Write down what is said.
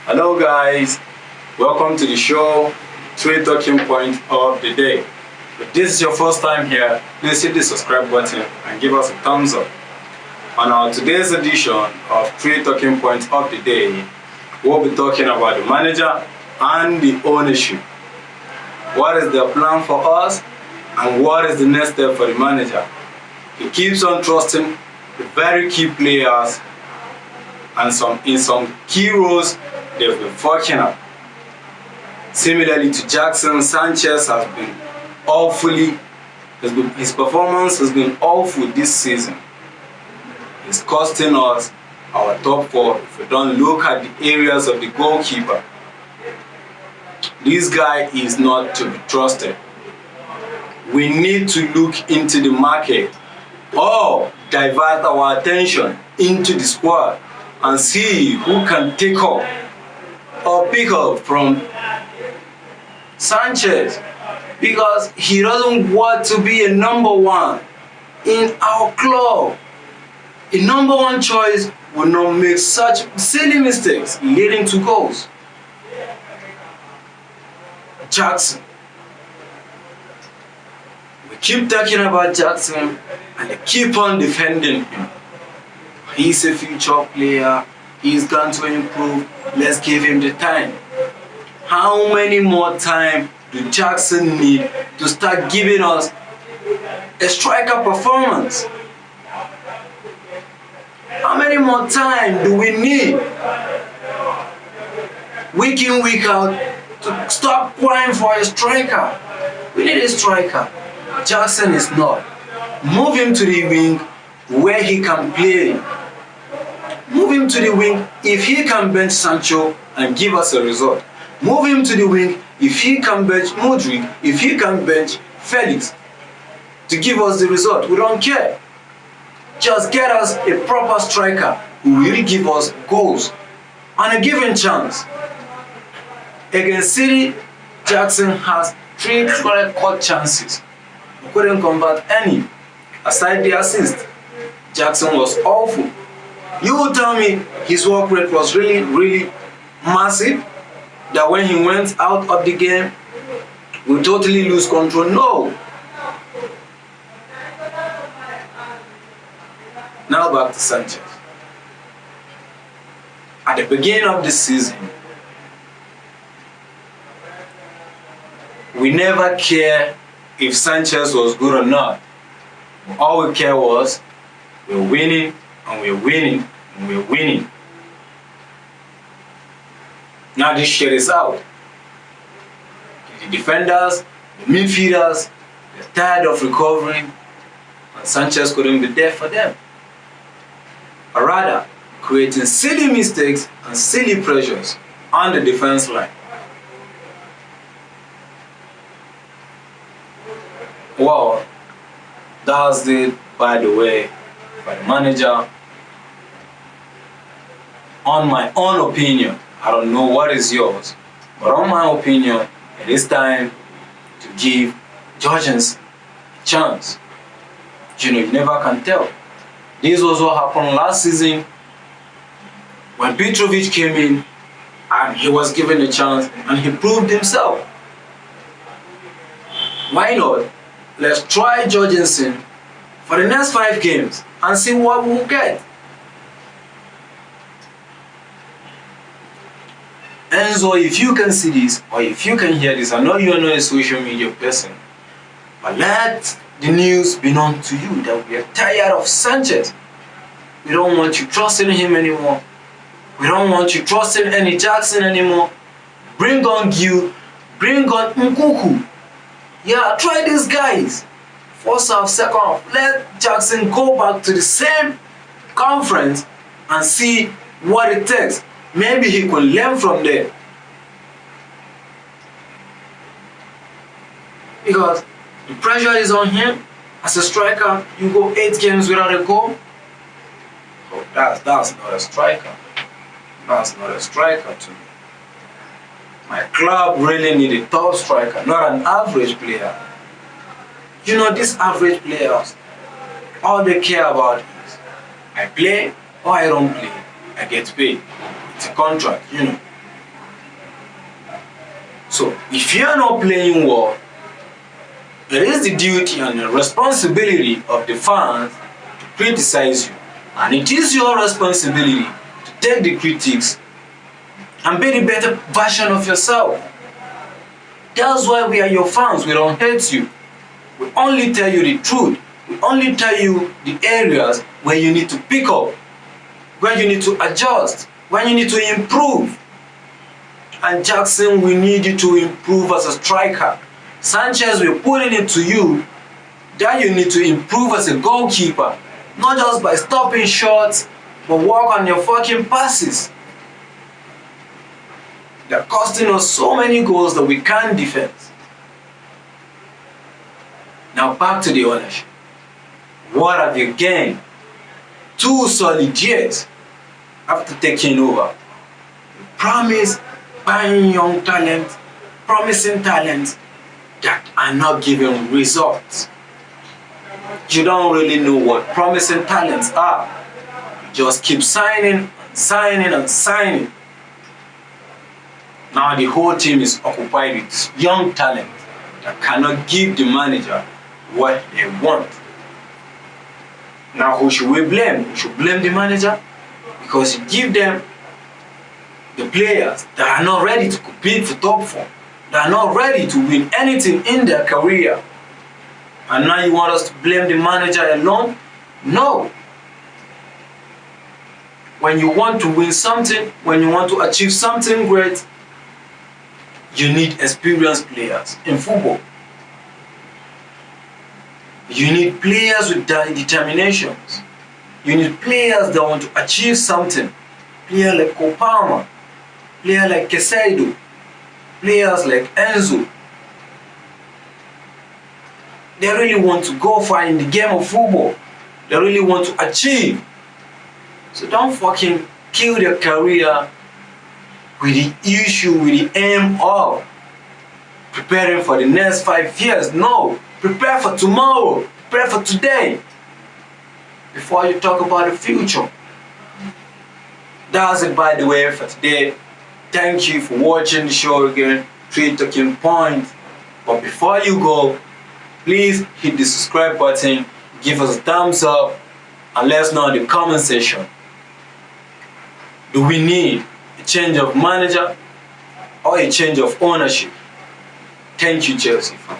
Hello guys, welcome to the show, 3 talking points of the day. If this is your first time here, please hit the subscribe button and give us a thumbs up. On our today's edition of 3 talking points of the day, we'll be talking about the manager and the ownership. What is their plan for us and what is the next step for the manager? He keeps on trusting the very key players and in some key roles they've been fucking up. Similarly to Jackson, Sanchez has been his performance has been awful this season. It's costing us our top 4 if we don't look at the areas of the goalkeeper. This guy is not to be trusted. We need to look into the market or divert our attention into the squad and see who can take up or pick up from Sanchez, because he doesn't want to be a number 1 in our club. A number 1 choice will not make such silly mistakes leading to goals. Jackson. We keep talking about Jackson and they keep on defending him. He's a future player, he's going to improve, let's give him the time. How many more time do Jackson need to start giving us a striker performance? How many more time do we need, week in, week out, to stop crying for a striker? We need a striker. Jackson is not. Move him to the wing where he can play. Move him to the wing if he can bench Sancho and give us a result. Move him to the wing if he can bench Modric, if he can bench Felix to give us the result. We don't care. Just get us a proper striker who will give us goals and a given chance. Against City, Jackson has 3 clear-cut chances. He couldn't convert any. Aside the assist, Jackson was awful. You will tell me his work rate was really massive, that when he went out of the game, we totally lose control. No. Now back to Sanchez. At the beginning of the season, we never cared if Sanchez was good or not. All we cared was we're winning and we're winning and we're winning. Now this shit is out. The defenders, the midfielders, they're tired of recovering and Sanchez couldn't be there for them. Or rather, creating silly mistakes and silly pressures on the defense line. Well, that's it, by the way, by the manager. On my own opinion, I don't know what is yours, but on my opinion, it is time to give Jorgensen a chance. You never can tell. This was what happened last season when Petrovic came in and he was given a chance and he proved himself. Why not? Let's try Jorgensen for the next 5 games and see what we'll get. Enzo, if you can see this or if you can hear this, I know you are not a social media person, but let the news be known to you that we are tired of Sanchez. We don't want you trusting him anymore. We don't want you trusting any Jackson anymore. Bring on Gil, bring on Nkuku. Yeah, try these guys. First half, second half. Let Jackson go back to the same conference and see what it takes. Maybe he could learn from there. Because the pressure is on him. As a striker, you go 8 games without a goal. Oh, that's not a striker. That's not a striker to me. My club really need a top striker, not an average player. These average players, all they care about is I play or I don't play. I get paid. It's a contract, So if you are not playing well, it is the duty and the responsibility of the fans to criticize you. And it is your responsibility to take the critics and be the better version of yourself. That's why we are your fans. We don't hate you. We only tell you the truth. We only tell you the areas where you need to pick up, where you need to adjust, where you need to improve. And Jackson, we need you to improve as a striker. Sanchez, we're putting it to you that you need to improve as a goalkeeper. Not just by stopping shots, but work on your fucking passes. They're costing us so many goals that we can't defend. Now back to the ownership. What have you gained? 2 solid years after taking over. You promise buying young talent, promising talent that are not giving results. You don't really know what promising talents are. You just keep signing and signing and signing. Now the whole team is occupied with young talent that cannot give the manager what they want. Now who should we blame? We should blame the manager because he give them the players that are not ready to compete for top 4, that are not ready to win anything in their career. And now you want us to blame the manager alone? No. When you want to win something, when you want to achieve something great, you need experienced players in football. You need players with determinations. You need players that want to achieve something. Players like Kopama, players like Kesaido, players like Enzo. They really want to go far in the game of football. They really want to achieve. So don't fucking kill their career with the issue, with the aim of preparing for the next 5 years. No, prepare for tomorrow, prepare for today, before you talk about the future. That's it, by the way, for today. Thank you for watching the show again, 3 Talking Points. But before you go, please hit the subscribe button, give us a thumbs up, and let us know in the comment section. Do we need a change of manager or a change of ownership? Thank you, Chelsea fans.